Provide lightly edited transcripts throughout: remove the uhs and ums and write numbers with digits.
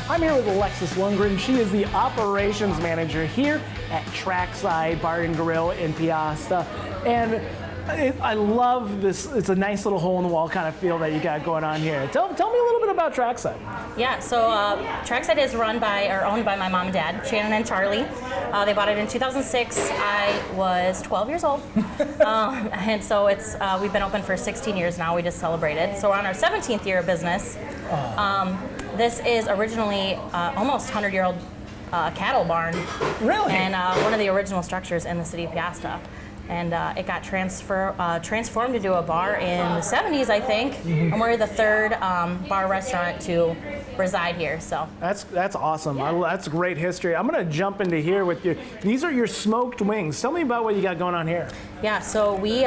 I'm here with Alexis Lundgren. She is the operations manager here at Trackside Bar and Grill in Piasta. And I love this. It's a nice little hole in the wall kind of feel that you got going on here. Tell me a little bit about Trackside. Yeah, so Trackside is owned by my mom and dad, Shannon and Charlie. They bought it in 2006. I was 12 years old. And so we've been open for 16 years now. We just celebrated. So we're on our 17th year of business. This is originally almost 100-year-old cattle barn. Really? And one of the original structures in the city of Piasta. And it got transformed into a bar in the 70s, I think. Mm-hmm. And we're the third bar restaurant to reside here. So that's awesome. Yeah. That's great history. I'm going to jump into here with you. These are your smoked wings. Tell me about what you got going on here. Yeah, so we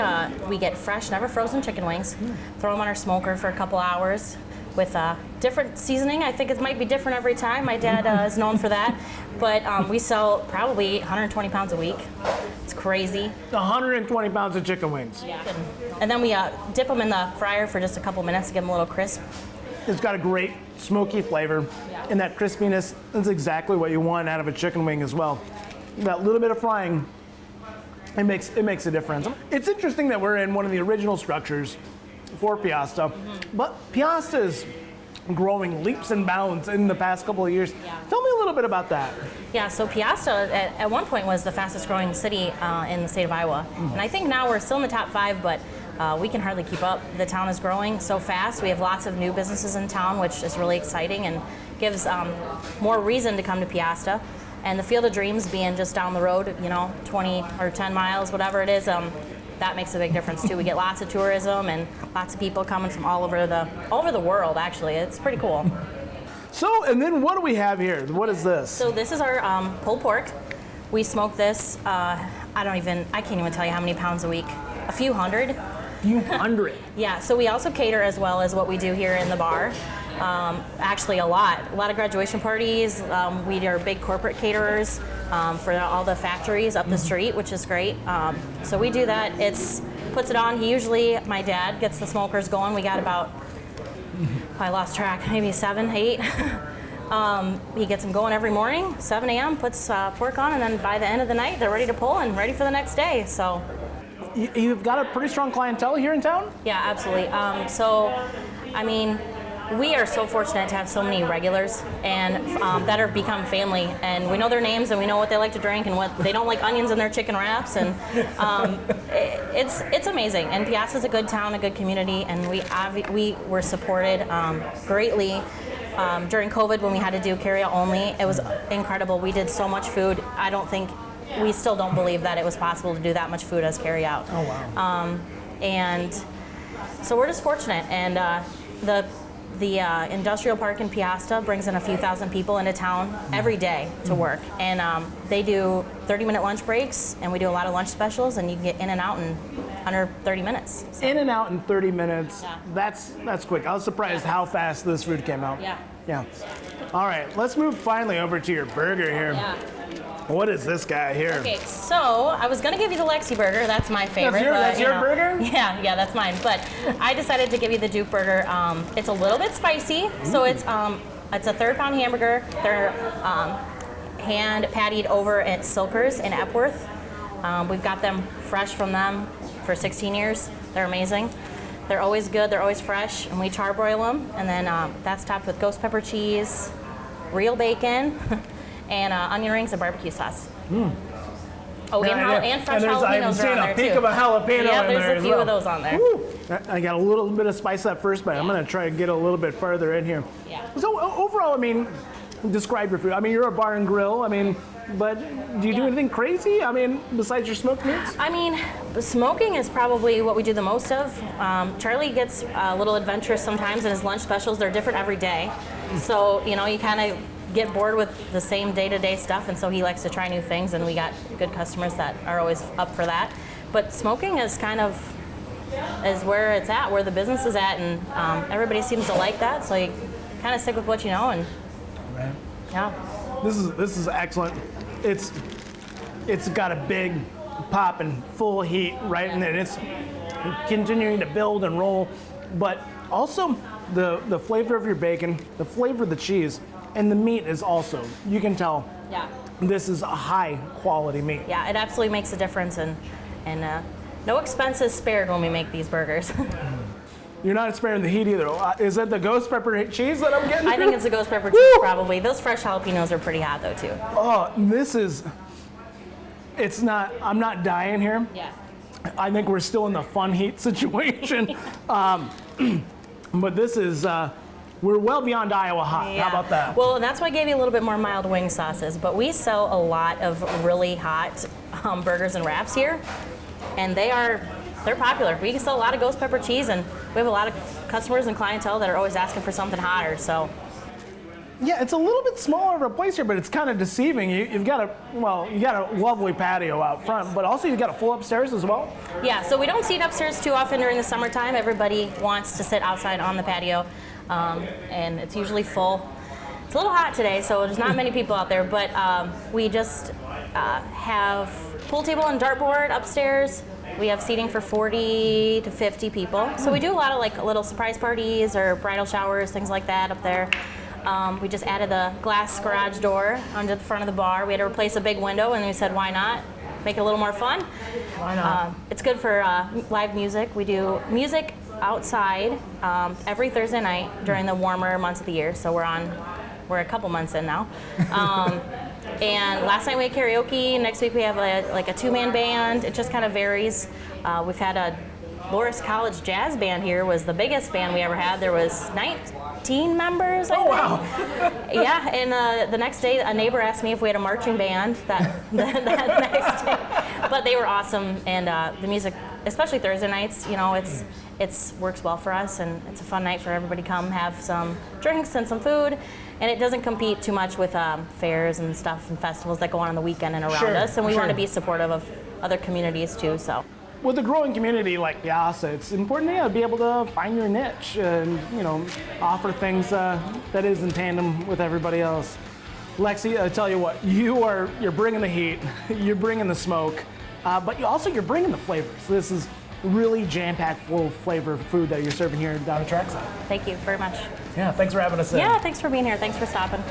get fresh, never frozen chicken wings. Throw them on our smoker for a couple hours with different seasoning. I think it might be different every time. My dad is known for that. But we sell probably 120 pounds a week. It's crazy. 120 pounds of chicken wings. Yeah. And then we dip them in the fryer for just a couple minutes to get them a little crisp. It's got a great smoky flavor, and that crispiness is exactly what you want out of a chicken wing as well. That little bit of frying, it makes a difference. It's interesting that we're in one of the original structures for Piasta, but Piasta is growing leaps and bounds in the past couple of years. Yeah. Tell me a little bit about that. Yeah, so Piasta at one point was the fastest growing city in the state of Iowa. And I think now we're still in the top 5, but we can hardly keep up. The town is growing so fast. We have lots of new businesses in town, which is really exciting and gives more reason to come to Piasta. And the Field of Dreams being just down the road, 20 or 10 miles, whatever it is, that makes a big difference too. We get lots of tourism and lots of people coming from all over the world, actually. It's pretty cool. So, and then what do we have here? What is this? So this is our pulled pork. We smoke this, I can't even tell you how many pounds a week. A few hundred. Few hundred. Yeah, so we also cater as well as what we do here in the bar. Actually a lot of graduation parties. We are big corporate caterers for all the factories up the street, which is great. So we do that. Puts it on. My dad gets the smokers going. We got about, I lost track, maybe 7, 8. He gets them going every morning, 7 a.m., puts pork on, and then by the end of the night, they're ready to pull and ready for the next day. So You've got a pretty strong clientele here in town? Yeah, absolutely. We are so fortunate to have so many regulars and that have become family, and we know their names and we know what they like to drink and what they don't like onions in their chicken wraps, and it's amazing. And Piasta's a good town, a good community, and we were supported greatly during COVID when we had to do carryout only. It was incredible. We did so much food. We still don't believe that it was possible to do that much food as carryout. Oh wow! And so we're just fortunate, and the industrial park in Piasta brings in a few thousand people into town every day to work, and they do 30-minute lunch breaks, and we do a lot of lunch specials, and you can get in and out in under 30 minutes. So. In and out in 30 minutes. Yeah. That's quick. I was surprised how fast this food came out. Yeah. All right, let's move finally over to your burger here. Yeah. What is this guy here? Okay, so I was gonna give you the Lexi burger. That's my favorite. That's your burger? Yeah, that's mine. But I decided to give you the Duke burger. It's a little bit spicy, so it's a 3rd-pound hamburger. They're hand pattied over at Silkers in Epworth. We've got them fresh from them for 16 years. They're amazing. They're always good. They're always fresh, and we charbroil them. And then that's topped with ghost pepper cheese, real bacon. And onion rings and barbecue sauce. Oh, and fresh jalapenos I'm are on seeing there a peek too. of a jalapeno in there there's a as few well. of those on there. Woo. I got a little bit of spice up first, but I'm going to try to get a little bit further in here. Yeah. So overall, describe your food. You're a bar and grill. But do you do anything crazy? Besides your smoked meats? Smoking is probably what we do the most of. Charlie gets a little adventurous sometimes in his lunch specials. They're different every day. So, you kind of get bored with the same day-to-day stuff, and so he likes to try new things, and we got good customers that are always up for that. But smoking is kind of where it's at, where the business is at, and everybody seems to like that, so you kind of stick with what you know, and Right. yeah. This is excellent. It's got a big pop and full heat, right? And then it's continuing to build and roll, but also the flavor of your bacon, the flavor of the cheese, and the meat is also, you can tell Yeah. this is a high quality meat. Yeah, it absolutely makes a difference, and no expense is spared when we make these burgers. You're not sparing the heat either. Is that the ghost pepper cheese that I'm getting? I think it's the ghost pepper cheese, probably. Those fresh jalapenos are pretty hot though too. Oh, it's not, I'm not dying here. Yeah. I think we're still in the fun heat situation. But this is, we're well beyond Iowa hot. Yeah. How about that? Well, and that's why I gave you a little bit more mild wing sauces, but we sell a lot of really hot burgers and wraps here, and they're popular. We can sell a lot of ghost pepper cheese, and we have a lot of customers and clientele that are always asking for something hotter, so. Yeah, it's a little bit smaller of a place here, but it's kind of deceiving. You got a lovely patio out front, but also you've got a full upstairs as well. Yeah, so we don't seat upstairs too often during the summertime. Everybody wants to sit outside on the patio, and it's usually full. It's a little hot today, so there's not many people out there, but we just have pool table and dartboard upstairs. We have seating for 40 to 50 people. So we do a lot of like little surprise parties or bridal showers, things like that up there. We just added a glass garage door under the front of the bar. We had to replace a big window, and we said, why not? Make it a little more fun. Why not? It's good for live music. We do music outside every Thursday night during the warmer months of the year. So we're a couple months in now. And last night we had karaoke. Next week we have a two-man band. It just kind of varies. We've had a Loris College jazz band here. Was the biggest band we ever had. There was 19 members. I think. Wow. Yeah, and the next day a neighbor asked me if we had a marching band that next day. But they were awesome, and the music, especially Thursday nights, it's works well for us, and it's a fun night for everybody to come have some drinks and some food. And it doesn't compete too much with fairs and stuff and festivals that go on the weekend and around us. And we want to be supportive of other communities too. So, with a growing community like Piazza, it's important to be able to find your niche and offer things that is in tandem with everybody else. Lexi, I tell you what, you're bringing the heat, you're bringing the smoke, but you're bringing the flavors. This is really jam-packed full of flavor food that you're serving here down at Trackside. thank you very much. Yeah, thanks for having us in. Yeah, thanks for being here. Thanks for stopping.